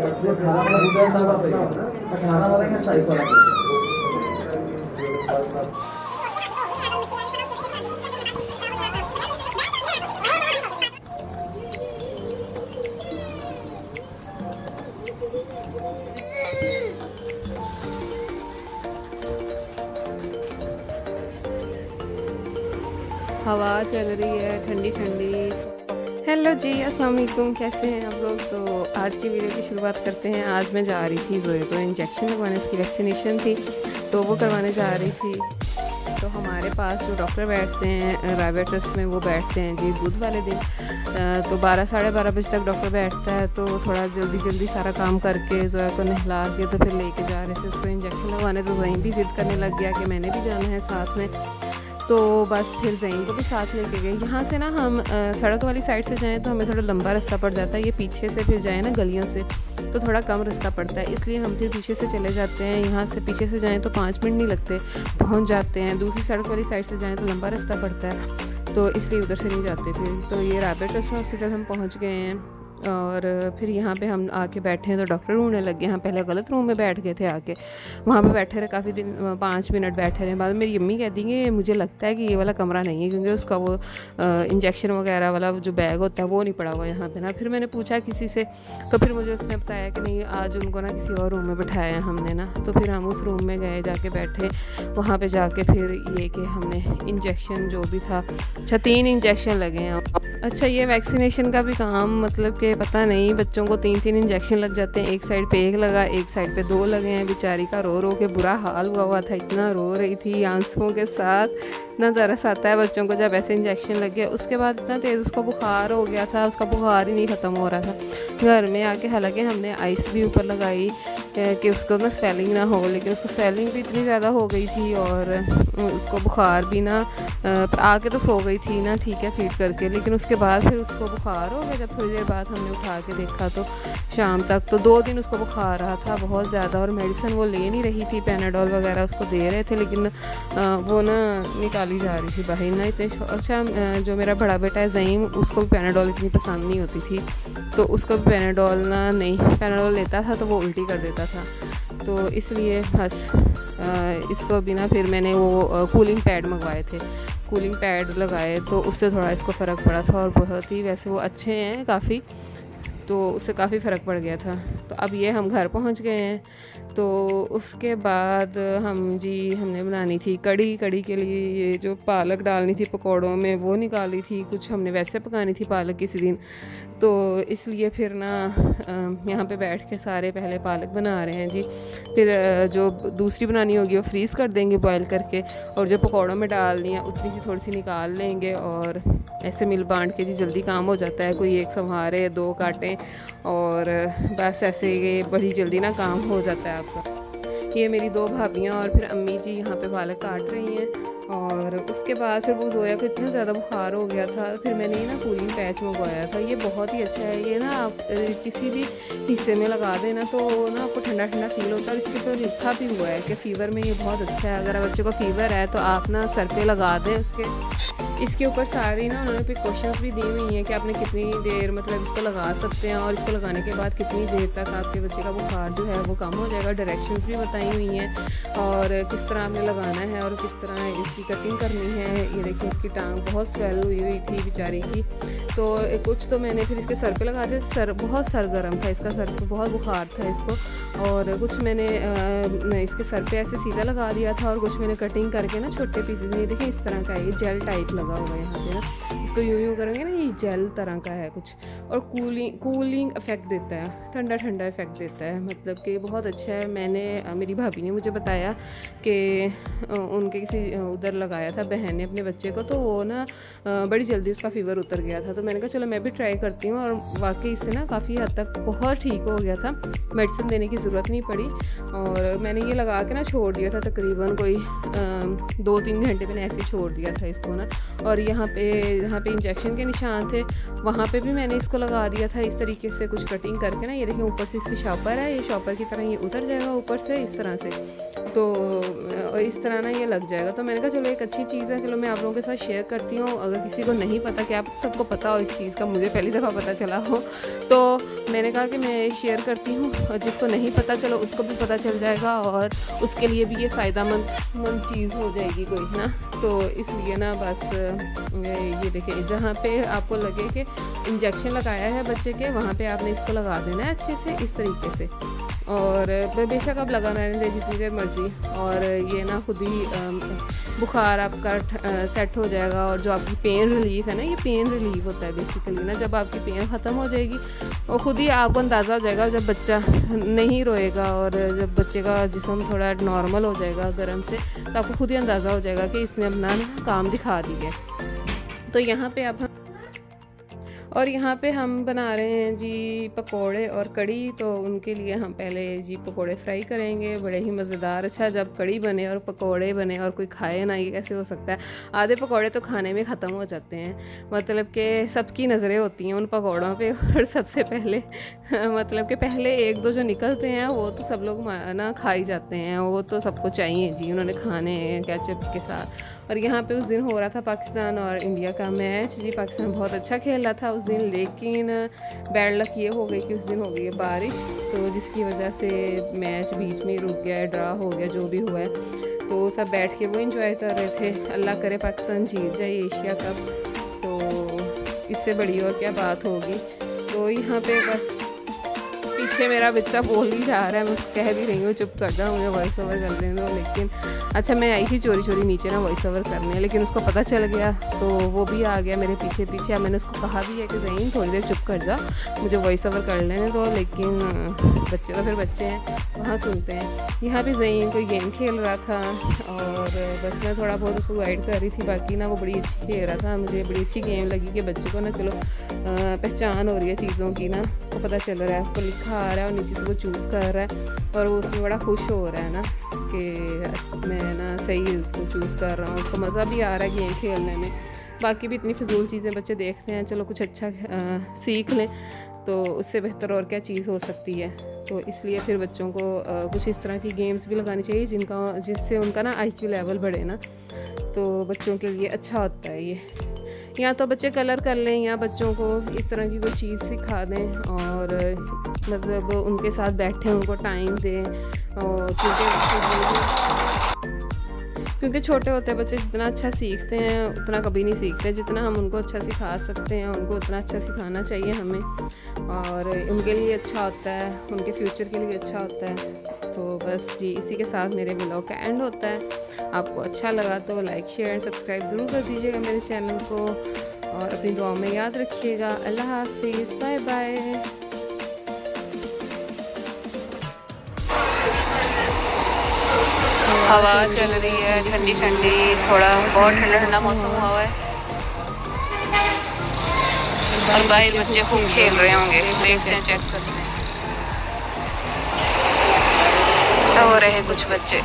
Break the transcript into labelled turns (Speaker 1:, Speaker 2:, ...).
Speaker 1: जो 18 वाला गुजर था वहाँ पे 18 वाला या 27 वाला।
Speaker 2: हवा चल रही है ठंडी ठंडी। हेलो जी, अस्सलाम वालेकुम, कैसे हैं आप लोग। तो आज की वीडियो की शुरुआत करते हैं। आज मैं जा रही थी जोए को इंजेक्शन लगवाने, उसकी वैक्सीनेशन थी तो वो करवाने जा रही थी। तो हमारे पास जो डॉक्टर बैठते हैं राबिया ट्रस्ट में, वो बैठते हैं जी बुध वाले दिन। तो 12 साढ़े 12 बजे तक डॉक्टर बैठता है। तो थोड़ा जल्दी जल्दी सारा काम करके जोया को नहला के तो फिर लेके जा रहे थे उसको इंजेक्शन लगवाने। तो वहीं भी ज़िद करने लग गया कि मैंने भी जाना है साथ में। तो बस फिर ज़ईन को भी साथ लेके गए। यहाँ से ना हम सड़क वाली साइड से जाएं तो हमें थोड़ा लंबा रास्ता पड़ जाता है। ये पीछे से फिर जाएं ना गलियों से तो थोड़ा कम रास्ता पड़ता है, इसलिए हम फिर पीछे से चले जाते हैं। यहाँ से पीछे से जाएं तो 5 मिनट नहीं लगते, पहुँच जाते हैं। दूसरी सड़क वाली साइड से जाएँ तो लंबा रास्ता पड़ता है, तो इसलिए उधर से नहीं जाते फिर। तो ये राबिया ट्रस्ट हॉस्पिटल हम पहुँच गए हैं और फिर यहाँ पे हम आके बैठे हैं तो डॉक्टर ढूंढने लग गए। हम पहले गलत रूम में बैठ गए थे, आके वहाँ पे बैठे रहे काफ़ी दिन, 5 मिनट बैठे रहे। बाद में मेरी अम्मी कहती कि मुझे लगता है कि ये वाला कमरा नहीं है, क्योंकि उसका वो इंजेक्शन वगैरह वाला जो बैग होता है वो नहीं पड़ा हुआ यहाँ पे ना। फिर मैंने पूछा किसी से, तो फिर मुझे उसने बताया कि नहीं, आज उनको ना किसी और रूम में बिठाया है हमने ना। तो फिर हम उस रूम में गए, जाके बैठे वहाँ पर जाके फिर ये कि हमने इंजेक्शन जो भी था, 3 इंजेक्शन लगे हैं। अच्छा, ये वैक्सीनेशन का भी काम मतलब कि पता नहीं, बच्चों को 3 इंजेक्शन लग जाते हैं। एक साइड पे 1 लगा, एक साइड पे 2 लगे हैं। बेचारी का रो रो के बुरा हाल हुआ था, इतना रो रही थी आंसुओं के साथ। इतना तरस आता है बच्चों को जब ऐसे इंजेक्शन लग गया। उसके बाद इतना तेज़ उसको बुखार हो गया था, उसका बुखार ही नहीं ख़त्म हो रहा था। घर में आके हालांकि हमने आइस भी ऊपर लगाई कि उसको ना स्वेलिंग ना हो, लेकिन उसको स्वेलिंग भी इतनी ज़्यादा हो गई थी और उसको बुखार भी ना, आके तो सो गई थी ना, ठीक है, फीड करके। लेकिन उसके बाद फिर उसको बुखार हो गया। जब थोड़ी देर बाद हमने उठा के देखा तो शाम तक तो 2 दिन उसको बुखार रहा था बहुत ज़्यादा, और मेडिसिन वो ले नहीं रही थी। पैनाडोल वगैरह उसको दे रहे थे, लेकिन वो ना निकाली जा रही थी बाहर ना इतने। अच्छा, जो मेरा बड़ा बेटा है ज़ईम, उसको भी पैनाडोल इतनी पसंद नहीं होती थी, तो उसको भी पैनाडोल ना नहीं, पैनाडोल लेता था तो वो उल्टी कर देता था। तो इसलिए बस इसको भी ना फिर मैंने वो कूलिंग पैड मंगवाए थे, कूलिंग पैड लगाए तो उससे थोड़ा इसको फ़र्क पड़ा था। और बहुत ही वैसे वो अच्छे हैं काफ़ी, तो उससे काफ़ी फ़र्क पड़ गया था। तो अब ये हम घर पहुंच गए हैं। तो उसके बाद हमने बनानी थी कड़ी। कड़ी के लिए ये जो पालक डालनी थी पकौड़ों में वो निकाली थी, कुछ हमने वैसे पकानी थी पालक किसी दिन। तो इसलिए फिर ना यहाँ पे बैठ के सारे पहले पालक बना रहे हैं जी। फिर जो दूसरी बनानी होगी वो फ्रीज़ कर देंगे बॉयल करके, और जो पकौड़ों में डालनी है उतनी सी थोड़ी सी निकाल लेंगे। और ऐसे मिल बांट के जी जल्दी काम हो जाता है, कोई एक संभारे 2 काटें और बस ऐसे ये बड़ी जल्दी ना काम हो जाता है आपका। ये मेरी 2 भाभियाँ और फिर अम्मी जी यहाँ पे पालक काट रही हैं। और उसके बाद फिर वो जोया को इतना ज़्यादा बुखार हो गया था, फिर मैंने ये ना कूलिंग पैच मंगवाया था। ये बहुत ही अच्छा है, ये ना आप किसी भी हिस्से में लगा देना तो ना आपको ठंडा ठंडा फील होता है। और इसके ऊपर लिखा भी हुआ है कि फ़ीवर में ये बहुत अच्छा है। अगर बच्चे को फ़ीवर है तो आप ना सर पे लगा दें इसके ऊपर सारी ना उन्होंने प्रिकॉशंस भी दी हुई हैं कि आपने कितनी देर मतलब इसको लगा सकते हैं, और इसको लगाने के बाद कितनी देर तक आपके बच्चे का बुखार जो है वो कम हो जाएगा। डायरेक्शंस भी बताई हुई हैं और किस तरह आपने लगाना है और किस तरह इसकी कटिंग करनी है। ये देखिए, इसकी टांग बहुत स्वेल हुई थी बेचारी की। तो कुछ तो मैंने फिर इसके सर पे लगा दिया, सर बहुत सर गर्म था इसका, सर पे बहुत बुखार था इसको। और कुछ मैंने इसके सर पे ऐसे सीधा लगा दिया था, और कुछ मैंने कटिंग करके ना छोटे पीसेज में, देखिए इस तरह का है, ये जेल टाइप लगा हुआ है यहाँ पे ना। इसको यूँ करेंगे ना, ये जेल तरह का है कुछ, और कूलिंग इफेक्ट देता है, ठंडा ठंडा इफेक्ट देता है, मतलब कि बहुत अच्छा है। मेरी भाभी ने मुझे बताया कि उनके किसी उधर लगाया था बहन ने अपने बच्चे को, तो वो ना बड़ी जल्दी उसका फ़ीवर उतर गया था। तो मैंने कहा चलो मैं भी ट्राई करती हूँ, और वाकई इससे ना काफ़ी हद तक बहुत ठीक हो गया था, मेडिसिन देने की ज़रूरत नहीं पड़ी। और मैंने ये लगा के ना छोड़ दिया था, तकरीबन कोई 2-3 घंटे मैंने ऐसे ही छोड़ दिया था इसको ना। और यहाँ पे इंजेक्शन के निशान थे, वहाँ पे भी मैंने इसको लगा दिया था इस तरीके से कुछ कटिंग करके ना। ये देखिए ऊपर से इसकी शॉपर है, ये शॉपर की तरह ये उतर जाएगा ऊपर से इस तरह से। तो इस तरह ना ये लग जाएगा। तो मैंने कहा चलो एक अच्छी चीज़ है, चलो मैं आप लोगों के साथ शेयर करती हूँ। अगर किसी को नहीं पता, क्या सबको पता हो इस चीज़ का, मुझे पहली दफ़ा पता चला हो, तो मैंने कहा कि मैं शेयर करती हूँ और जिसको नहीं पता चलो उसको भी पता चल जाएगा और उसके लिए भी ये फ़ायदेमंद चीज़ हो जाएगी कोई ना। तो इसलिए ना बस ये देखिए, जहाँ पे आपको लगे कि इंजेक्शन लगाया है बच्चे के, वहाँ पे आपने इसको लगा देना है अच्छे से इस तरीके से। और बेशक आप लगा रहने दें जितनी देर मर्ज़ी, और ये ना खुद ही बुखार आपका सेट हो जाएगा। और जो आपकी पेन रिलीफ है ना, ये पेन रिलीफ होता है बेसिकली ना, जब आपकी पेन ख़त्म हो जाएगी और ख़ुद ही आपको अंदाज़ा हो जाएगा जब बच्चा नहीं रोएगा और जब बच्चे का जिस्म थोड़ा नॉर्मल हो जाएगा गर्म से, तो आपको खुद ही अंदाज़ा हो जाएगा कि इसने अपना काम दिखा दिया। तो यहाँ पे अब यहाँ पे हम बना रहे हैं जी पकोड़े और कड़ी। तो उनके लिए हम पहले जी पकोड़े फ्राई करेंगे, बड़े ही मज़ेदार। अच्छा, जब कड़ी बने और पकोड़े बने और कोई खाए ना, ये कैसे हो सकता है? आधे पकोड़े तो खाने में ख़त्म हो जाते हैं, मतलब कि सबकी नज़रें होती हैं उन पकोड़ों पे। और सबसे पहले मतलब कि पहले एक दो जो निकलते हैं वो तो सब लोग ना खा ही जाते हैं, वो तो सबको चाहिए जी, उन्होंने खाने हैं केचप के साथ। और यहाँ पे उस दिन हो रहा था पाकिस्तान और इंडिया का मैच जी। पाकिस्तान बहुत अच्छा खेल रहा था उस दिन, लेकिन बैड लक ये हो गई कि उस दिन हो गई है बारिश, तो जिसकी वजह से मैच बीच में ही रुक गया है, ड्रा हो गया, जो भी हुआ है। तो सब बैठ के वो एंजॉय कर रहे थे। अल्लाह करे पाकिस्तान जीत जाए एशिया कप, तो इससे बड़ी और क्या बात होगी। तो यहाँ पे बस पीछे मेरा बच्चा बोल ही जा रहा है, मैं उसको कह भी रही हूँ चुप कर जाओ, मुझे वॉइस ओवर कर लेने दो। लेकिन अच्छा, मैं आई थी चोरी चोरी नीचे ना वॉइस ओवर करने, लेकिन उसको पता चल गया तो वो भी आ गया मेरे पीछे पीछे। अब मैंने उसको कहा भी है कि ज़हीन थोड़ी देर चुप कर जा, मुझे वॉइस ओवर कर लेने दो, लेकिन बच्चे तो फिर बच्चे हैं, वहाँ सुनते हैं। यहाँ भी ज़हीन कोई गेम खेल रहा था और बस मैं थोड़ा बहुत उसको गाइड कर रही थी। बाकी ना वो बड़ी अच्छी खेल रहा था, मुझे बड़ी अच्छी गेम लगी कि बच्चे को ना चलो पहचान हो रही है चीज़ों की ना, उसको पता चल रहा है, उसको लिखा आ रहा है और नीचे से वो चूज़ कर रहा है और वो उसमें बड़ा खुश हो रहा है ना कि मैं ना सही उसको चूज़ कर रहा हूँ, उसको मज़ा भी आ रहा है गेम खेलने में। बाकी भी इतनी फिजूल चीज़ें बच्चे देखते हैं, चलो कुछ अच्छा सीख लें, तो उससे बेहतर और क्या चीज़ हो सकती है। तो इसलिए फिर बच्चों को कुछ इस तरह की गेम्स भी लगानी चाहिए जिससे उनका ना IQ लेवल बढ़े ना, तो बच्चों के लिए अच्छा होता है ये। या तो बच्चे कलर कर लें या बच्चों को इस तरह की कोई चीज़ सिखा दें और मतलब उनके साथ बैठें, उनको टाइम दें। और क्योंकि छोटे होते बच्चे जितना अच्छा सीखते हैं उतना कभी नहीं सीखते, जितना हम उनको अच्छा सिखा सकते हैं उनको उतना अच्छा सिखाना चाहिए हमें, और उनके लिए अच्छा होता है, उनके फ्यूचर के लिए अच्छा होता है। तो बस जी, इसी के साथ मेरे व्लॉग का एंड होता है। आपको अच्छा लगा तो लाइक शेयर एंड सब्सक्राइब ज़रूर कर दीजिएगा मेरे चैनल को, और अपनी दुआ में याद रखिएगा। अल्लाह हाफिज़, बाय बाय।
Speaker 3: हवा चल रही है ठंडी ठंडी, थोड़ा बहुत ठंडा ठंडा मौसम हुआ है और बाहर बच्चे खूब खेल रहे होंगे, देखते हैं, चेक करते हैं। हो रहे कुछ बच्चे।